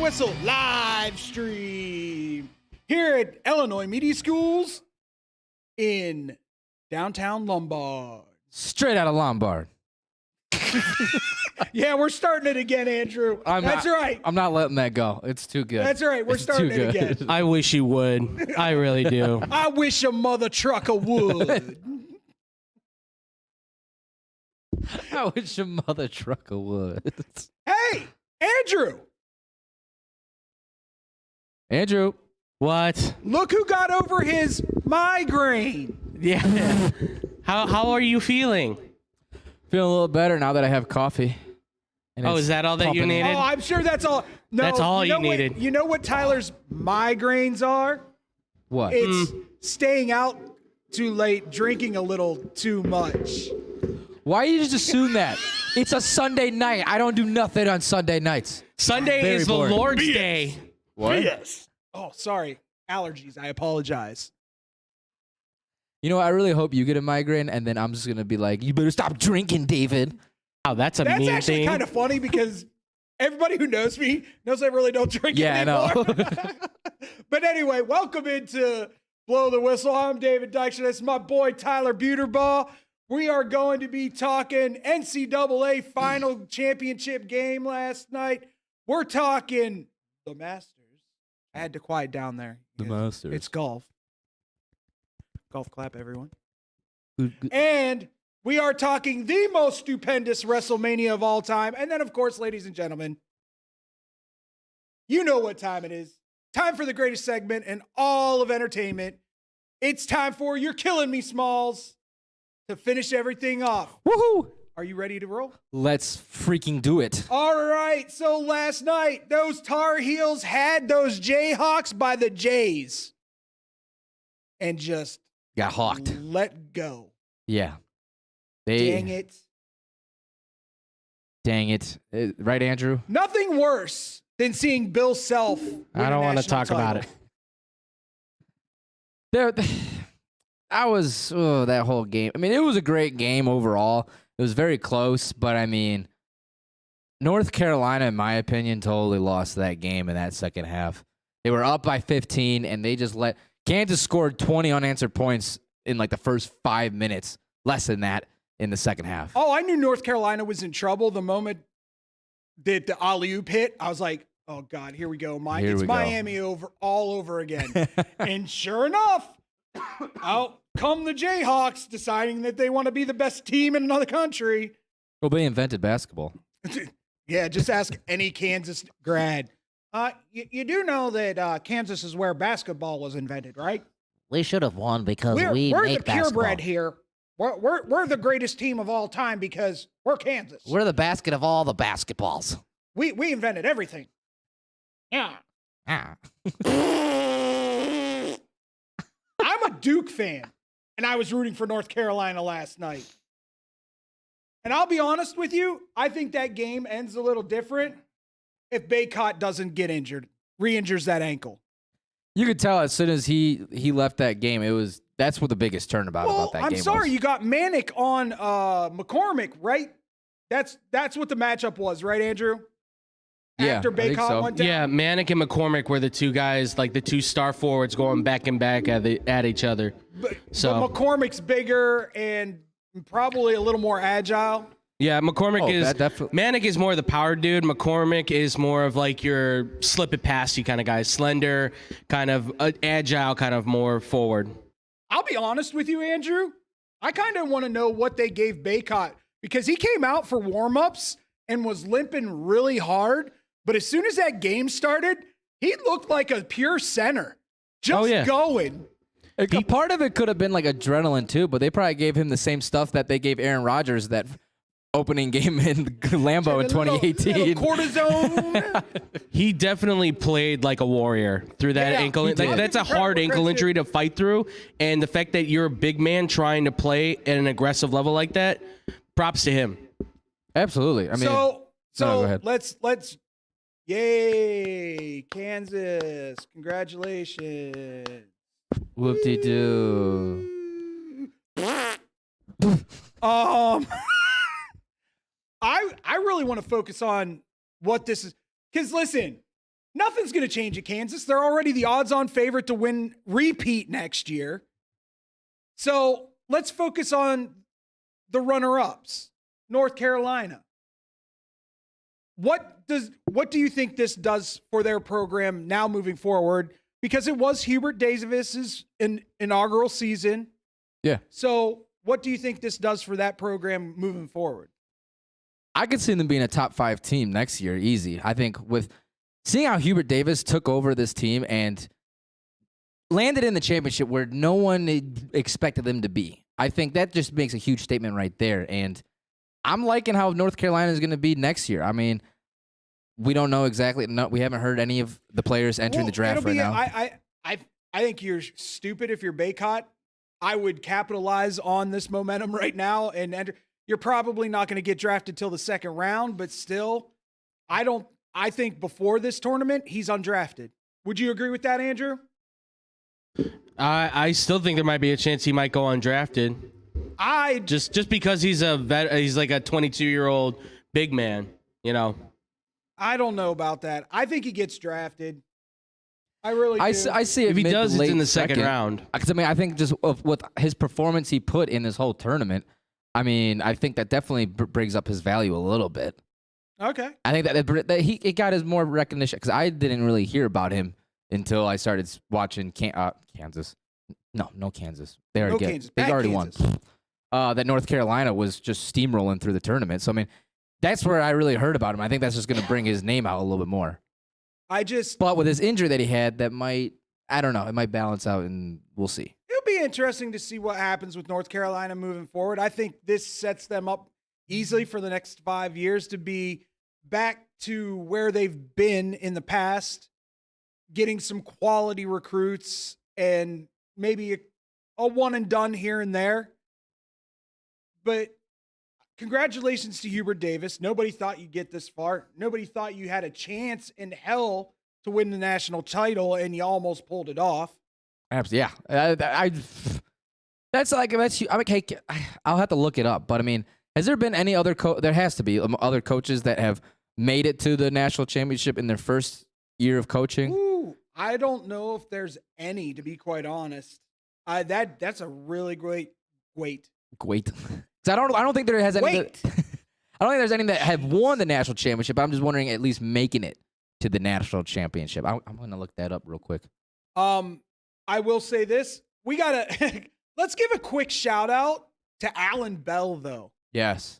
Whistle live stream here at Illinois Media Schools in downtown Lombard. Straight out of Lombard. Yeah, we're starting it again, Andrew. That's right. I'm not letting that go. It's too good. That's right. We're starting it again. I wish you would. I really do. I wish a mother trucker would. I wish your mother trucker would. Hey, Andrew. Andrew. What? Look who got over his migraine. Yeah. How are you feeling? Feeling a little better now that I have coffee. And Oh, it's is that all that you pumping. needed? Oh, I'm sure that's all. No, That's all you know what- needed. You know what Tyler's migraines are? What? It's staying out too late, drinking a little too much. Why you just assume that? It's a Sunday night. I don't do nothing on Sunday nights. Sunday Very is the boring. Lord's Day. What? Yes. Oh, sorry. Allergies. I apologize. You know, I really hope you get a migraine, and then I'm just going to be like, you better stop drinking, David. Oh, that's a That's mean actually thing. kind of funny because everybody who knows me knows I really don't drink Yeah, anymore. I know. But anyway, welcome into Blow the Whistle. I'm David Dykstra. This is my boy Tyler Buterbaugh. We are going to be talking NCAA final championship game last night. We're talking the Masters. I had to quiet down there. The Masters. It's golf. Golf clap, everyone. And we are talking the most stupendous Wrestlemania of all time. And then, of course, ladies and gentlemen, you know what time it is. Time for the greatest segment in all of entertainment. It's time for You're Killin Me Smalls to finish everything off. Woohoo! Are you ready to roll? Let's freaking do it. All right. So last night, those Tar Heels had those Jayhawks by the Jays and just Got hawked. let go. Yeah. Dang it. Dang it. Right, Andrew? Nothing worse than seeing Bill Self win I don't want want to talk about it. That whole game. I mean, it was a great game overall. It was very close, but I mean, North Carolina, in my opinion, totally lost that game in that second half. They were up by 15, and they just let Kansas scored 20 unanswered points in like the first 5 minutes, less than that in the second half. Oh, I knew North Carolina was in trouble the moment that the alley-oop hit. I was like, oh, God, here we go. Here we go. Miami all over again. And sure enough, out come the Jayhawks deciding that they want to be the best team in another country. Well, they invented basketball. Yeah, just ask any Kansas grad. You do know that Kansas is where basketball was invented, right? We should have won because We're we the make basketball. purebred here. We're the greatest team of all time because we're Kansas. We're the basket of all the basketballs. We invented everything. Yeah. Ah. I'm a Duke fan, and I was rooting for North Carolina last night. And I'll be honest with you, I think that game ends a little different if Baycott doesn't get injured, re-injures that ankle. You could tell as soon as he left that game, that's what the biggest turnabout about that game I'm sorry, was. you got Manic on McCormick, right? That's what the matchup was, right, Andrew? Yeah, After I think Baycott so. went down. Yeah, Manic and McCormick were the two guys, like the two star forwards going back and back at each other. But So- McCormick's bigger and probably a little more agile. Yeah, McCormick is that definitely- Manic is more the power dude. McCormick is more of like your slip it past you kind of guy, slender, kind of agile, kind of more forward. I'll be honest with you, Andrew. I kind of want to know what they gave Baycott because he came out for warm-ups and was limping really hard. But as soon as that game started, he looked like a pure center. Just going. Part of it could have been like adrenaline too, but they probably gave him the same stuff that they gave Aaron Rodgers that opening game in Lambeau in 2018. Little cortisone. He definitely played like a warrior through that Yeah, ankle. he did. Like, that's a hard ankle injury to fight through, and the fact that you're a big man trying to play at an aggressive level like that, props to him. Absolutely. I mean, so go ahead. let's yay, Kansas. Congratulations. whoop-de-doo. I really want to focus on what this is. Because listen, nothing's going to change at Kansas. They're already the odds-on favorite to win repeat next year. So let's focus on the runner-ups, North Carolina. What do you think this does for their program now moving forward? Because it was Hubert Davis's inaugural season. Yeah. So what do you think this does for that program moving forward? I could see them being a top 5 team next year, easy. I think with seeing how Hubert Davis took over this team and landed in the championship where no one expected them to be, I think that just makes a huge statement right there. And I'm liking how North Carolina is going to be next year. I mean, we don't know exactly. No, we haven't heard any of the players entering the draft right now. I think you're stupid if you're Baycott. I would capitalize on this momentum right now and enter. You're probably not going to get drafted till the second round, but still, I think before this tournament, he's undrafted. Would you agree with that, Andrew? I still think there might be a chance he might go undrafted. Just because he's he's like a 22-year-old big man, you know. I don't know about that. I think he gets drafted. I really do. I see it if he does, it's in the second round. Because I mean, I think just with his performance he put in this whole tournament, I mean, I think that definitely brings up his value a little bit. Okay. I think that he got his more recognition because I didn't really hear about him until I started watching Kansas. No Kansas. They already Kansas. They Bad already Kansas. won. That North Carolina was just steamrolling through the tournament. So I mean, that's where I really heard about him. I think that's just going to bring his name out a little bit more. But with his injury that he had, that might, I don't know, it might balance out, and we'll see. It'll be interesting to see what happens with North Carolina moving forward. I think this sets them up easily for the next 5 years to be back to where they've been in the past, getting some quality recruits and maybe a one and done here and there. But congratulations to Hubert Davis. Nobody thought you'd get this far. Nobody thought you had a chance in hell to win the national title, and you almost pulled it off. Absolutely, yeah. I'll have to look it up. But I mean, has there been any other there has to be other coaches that have made it to the national championship in their first year of coaching? Ooh, I don't know if there's any, to be quite honest. That's a really great wait. I don't think there has any. I don't think there's any that have won the national championship. I'm just wondering, at least making it to the national championship. I'm going to look that up real quick. I will say this: we gotta let's give a quick shout out to Alan Bell, though. Yes.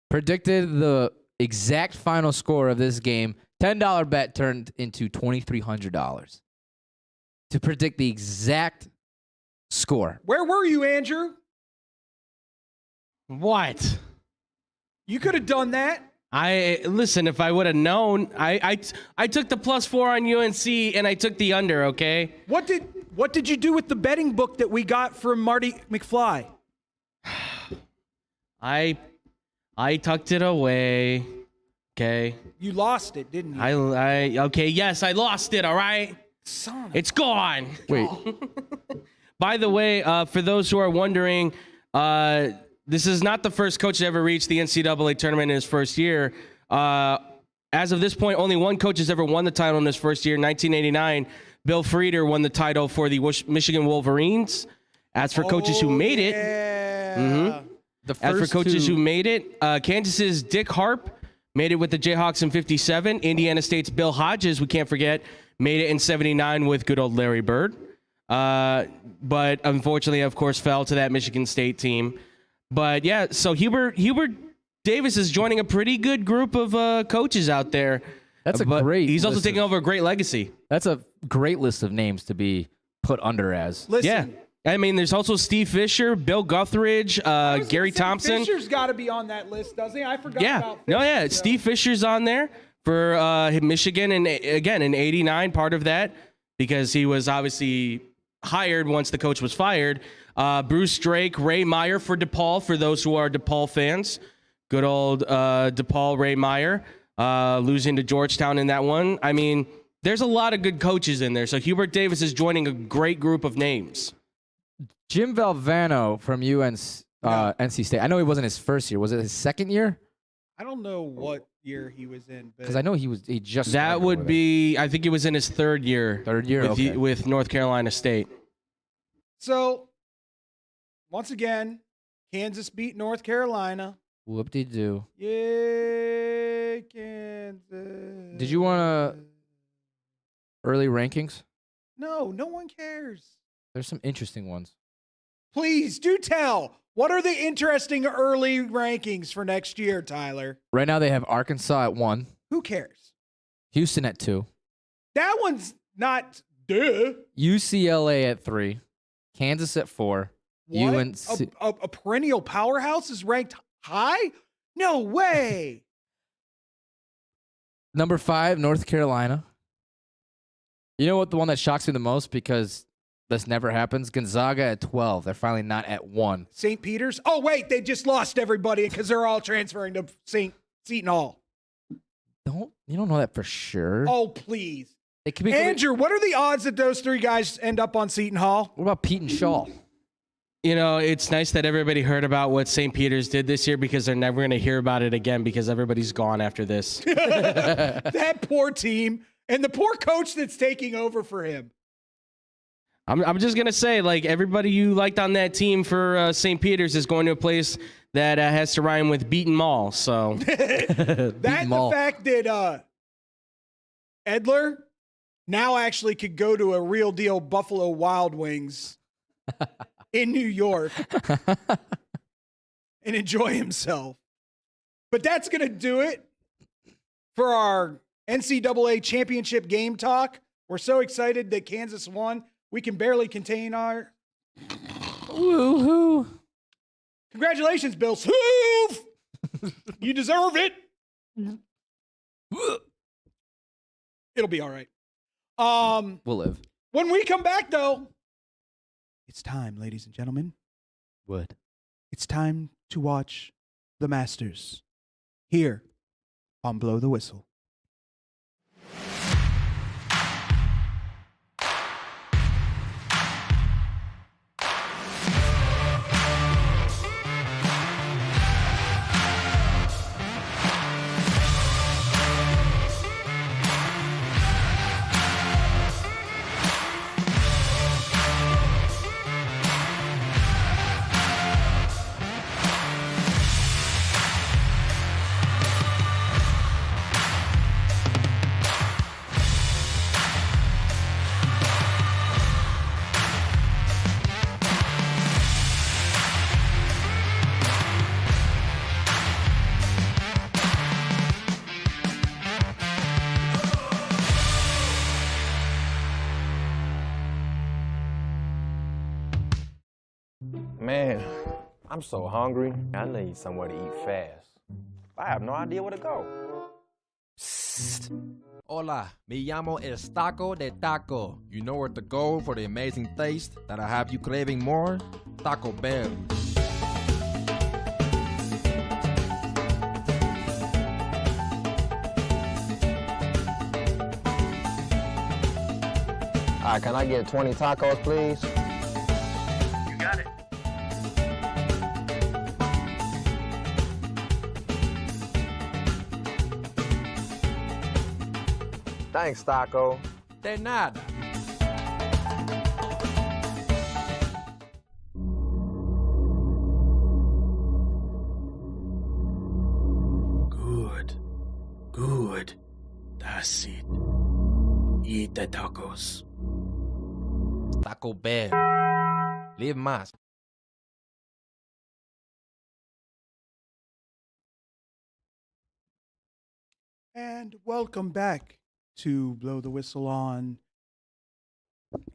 Predicted the exact final score of this game. $10 bet turned into $2,300 to predict the exact score. Where were you, Andrew? What? You could have done that. Listen, if I would have known, I took the +4 on UNC and I took the under, okay? What did you do with the betting book that we got from Marty McFly? I tucked it away. Okay. You lost it, didn't you? Okay, yes, I lost it, all right? It's gone. Wait. By the way, for those who are wondering, this is not the first coach to ever reach the NCAA tournament in his first year. As of this point, only one coach has ever won the title in his first year. 1989, Bill Frieder won the title for the Michigan Wolverines. As for coaches who made it, who made it, Kansas's Dick Harp made it with the Jayhawks in 57. Indiana State's Bill Hodges, we can't forget, made it in 79 with good old Larry Bird. But unfortunately, of course, fell to that Michigan State team. But yeah, so Hubert Davis is joining a pretty good group of coaches out there. That's a great. He's also taking over a great legacy. That's a great list of names to be put under as. Listen, yeah, I mean, there's also Steve Fisher, Bill Guthridge, Gary Thompson. Fisher's got to be on that list, doesn't he? I forgot about Fisher. So. Steve Fisher's on there for Michigan, and again in '89, part of that because he was obviously hired once the coach was fired. Bruce Drake, Ray Meyer for DePaul, for those who are DePaul fans. Good old DePaul Ray Meyer, losing to Georgetown in that one. I mean, there's a lot of good coaches in there. So Hubert Davis is joining a great group of names. Jim Valvano from NC State. I know he wasn't his first year. Was it his second year? I don't know what year he was in. Because I know he just That started would with be, I think he was in his third year. Third year, with, okay. with North Carolina State. So, once again, Kansas beat North Carolina. Whoop-de-doo. Yay, Kansas. Did you want early rankings? No one cares. There's some interesting ones. Please do tell. What are the interesting early rankings for next year, Tyler? Right now they have Arkansas at 1, Who cares? Houston at 2, That one's not duh. UCLA at 3, Kansas at 4, What? UNC. A perennial powerhouse is ranked high? No way. Number 5, North Carolina. You know what? The one that shocks me the most, because this never happens. Gonzaga at 12. They're finally not at 1. St. Peter's? Oh, wait, they just lost everybody because they're all transferring to Seton Hall. You don't know that for sure. Oh, please. It could be. Andrew, what are the odds that those three guys end up on Seton Hall? What about Pete and Shaw? You know, it's nice that everybody heard about what St. Peter's did this year, because they're never going to hear about it again, because everybody's gone after this. That poor team and the poor coach that's taking over for him. I'm just going to say, like, everybody you liked on that team for St. Peter's is going to a place that has to rhyme with beaten mall. So That the fact that Edler now actually could go to a real deal Buffalo Wild Wings in New York and enjoy himself. But that's going to do it for our NCAA championship game talk. We're so excited that Kansas won. We can barely contain our Woohoo. Congratulations, Bill Hoof. You deserve it. It'll be all right. We'll live. When we come back, though, it's time, ladies and gentlemen. Would. It's time to watch the Masters here on Blow the Whistle. Man, I'm so hungry. I need somewhere to eat fast. I have no idea where to go. Hola, me llamo El Taco de Taco. You know where to go for the amazing taste that'll have you craving more? Taco Bell. All right, can I get 20 tacos, please? You got it. Thanks, Taco. De nada. Good. That's it. Eat the tacos. Taco Bell. Live más. And welcome back to Blow the Whistle on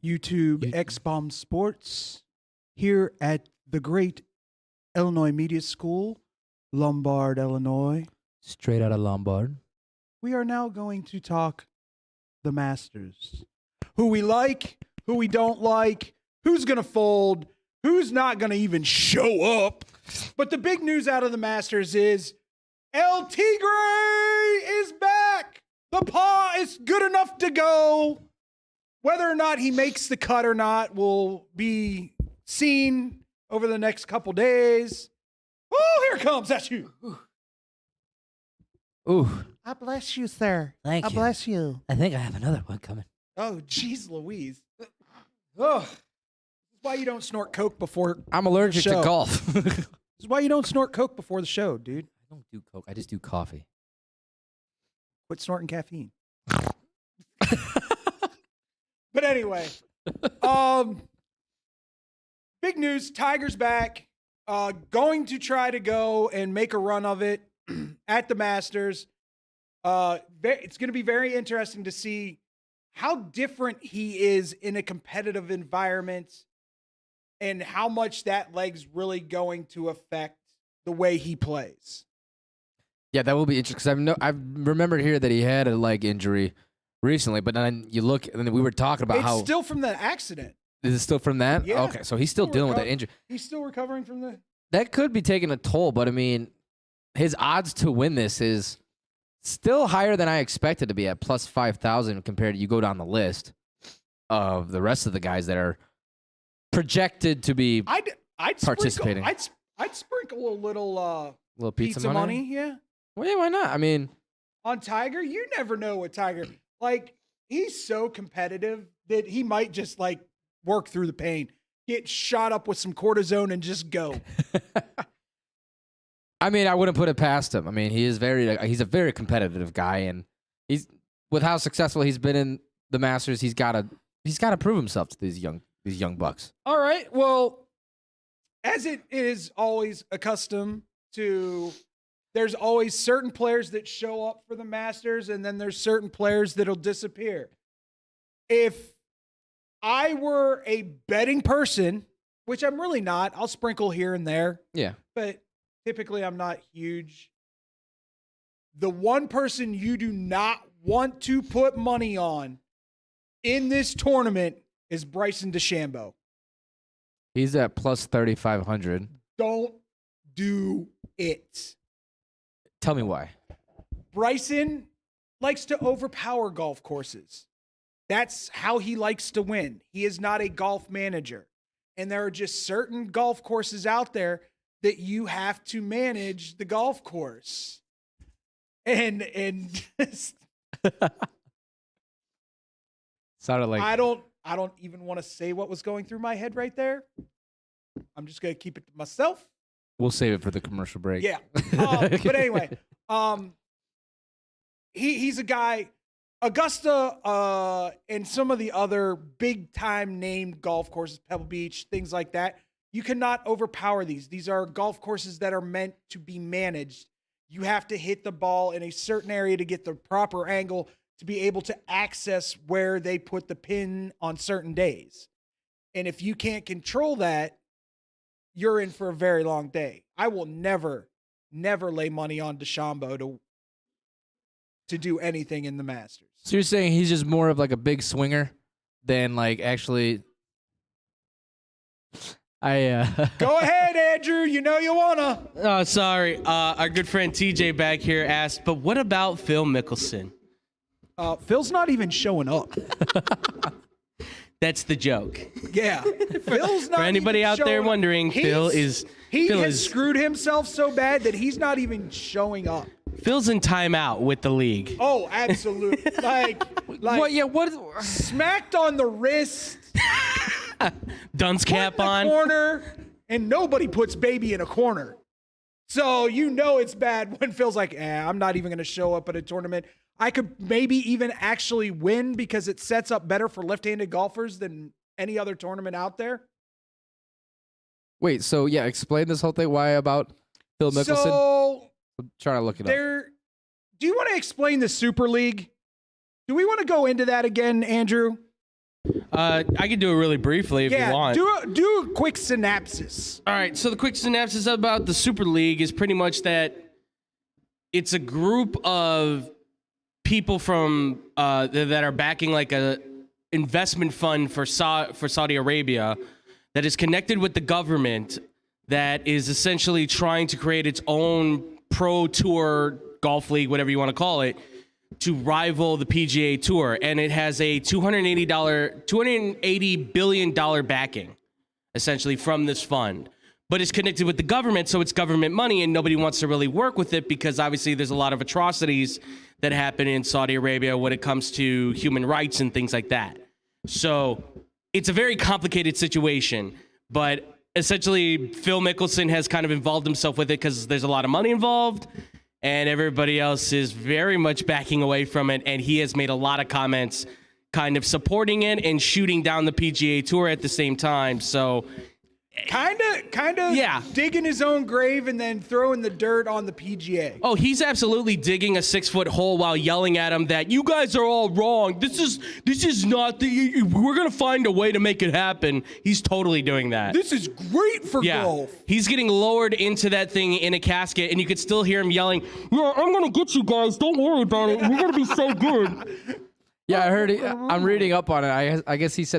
YouTube X-Bomb Sports here at the great Illinois Media School, Lombard, Illinois. Straight out of Lombard. We are now going to talk the Masters. Who we like, who we don't like, who's going to fold, who's not going to even show up. But the big news out of the Masters is El Tigre is back. The paw is good enough to go. Whether or not he makes the cut or not will be seen over the next couple days. Oh, here it comes. That's you. Ooh, I bless you, sir. Thank I you. bless you. I think I have another one coming. Oh, jeez Louise. Oh, this is why you don't snort Coke before. I'm allergic to show. golf. This is why you don't snort Coke before the show, dude. I don't do Coke. I just do coffee. Quit snorting caffeine. But anyway, big news. Tiger's back. Going to try to go and make a run of it at the Masters. It's going to be very interesting to see how different he is in a competitive environment and how much that leg's really going to affect the way he plays. Yeah, that will be interesting because I've remembered here that he had a leg injury recently, but then you look and we were talking about It's how still from the accident. is it still from that? Yeah. Okay, so he's still dealing with that injury. He's still recovering from the. That could be taking a toll, but I mean, his odds to win this is still higher than I expected to be at plus 5,000 compared to you go down the list of the rest of the guys that are projected to be I'd participating. I'd sprinkle a little little pizza money, yeah, Well, yeah, why not? I mean, on Tiger. You never know what Tiger like. He's so competitive that he might just like work through the pain, get shot up with some cortisone, and just go. I mean, I wouldn't put it past him. I mean, he's a very competitive guy, and he's with how successful he's been in the Masters. He's got to prove himself to these young bucks. All right. Well, as it is always accustomed to, there's always certain players that show up for the Masters, and then there's certain players that'll disappear. If I were a betting person, which I'm really not, I'll sprinkle here and there. Yeah. But typically I'm not huge. The one person you do not want to put money on in this tournament is Bryson DeChambeau. He's at plus 3,500. Don't do it. Tell me why. Bryson likes to overpower golf courses. That's how he likes to win. He is not a golf manager. And there are just certain golf courses out there that you have to manage the golf course. And Sounded like I don't even want to say what was going through my head right there. I'm just going to keep it to myself. we'll save it for the commercial break. Yeah. But anyway, he's a guy, Augusta, and some of the other big time named golf courses, Pebble Beach, things like that. You cannot overpower these. These are golf courses that are meant to be managed. You have to hit the ball in a certain area to get the proper angle to be able to access where they put the pin on certain days. And if you can't control that, you're in for a very long day. I will never lay money on DeChambeau to do anything in the Masters. So you're saying he's just more of like a big swinger than like actually. Go ahead, Andrew. You know you wanna. Oh, sorry. Our good friend TJ back here asked, but what about Phil Mickelson? Phil's not even showing up. That's the joke. Yeah, Phil's not. For anybody even out there showing- wondering, Phil has is screwed himself so bad that he's not even showing up. Phil's in timeout with the league. Oh, absolutely. like What? Yeah. What? smacked on the wrist, Dunce cap put in the on. corner, and nobody puts baby in a corner. So you know it's bad when Phil's like, I'm not even going to show up at a tournament. I could maybe even actually win because it sets up better for left-handed golfers than any other tournament out there. Wait. So yeah, explain this whole thing. Why about Phil Mickelson? So I'm trying to look it up. do you want to explain the Super League? Do we want to go into that again, Andrew? I can do it really briefly if you want. do a quick synopsis. All right, so the quick synopsis about the Super League is pretty much that it's a group of people from that are backing like a investment fund for Saudi Arabia that is connected with the government that is essentially trying to create its own pro tour golf league, whatever you want to call it, to rival the PGA Tour, and it has a $280 billion backing, essentially from this fund. but it's connected with the government, so it's government money, and nobody wants to really work with it because obviously there's a lot of atrocities that happen in Saudi Arabia when it comes to human rights and things like that. So it's a very complicated situation, but essentially Phil Mickelson has kind of involved himself with it because there's a lot of money involved, and everybody else is very much backing away from it, and he has made a lot of comments kind of supporting it and shooting down the PGA Tour at the same time. So Kind of Yeah. digging his own grave and then throwing the dirt on the PGA. oh, he's absolutely digging a 6-foot hole while yelling at him that you guys are all wrong. This is not we're going to find a way to make it happen. He's totally doing that. This is great for golf. He's getting lowered into that thing in a casket, and you could still hear him yelling, "Yeah, I'm gonna get you guys. Don't worry about it. We're gonna be so good." Yeah, I heard it. I'm reading up on it. I guess he said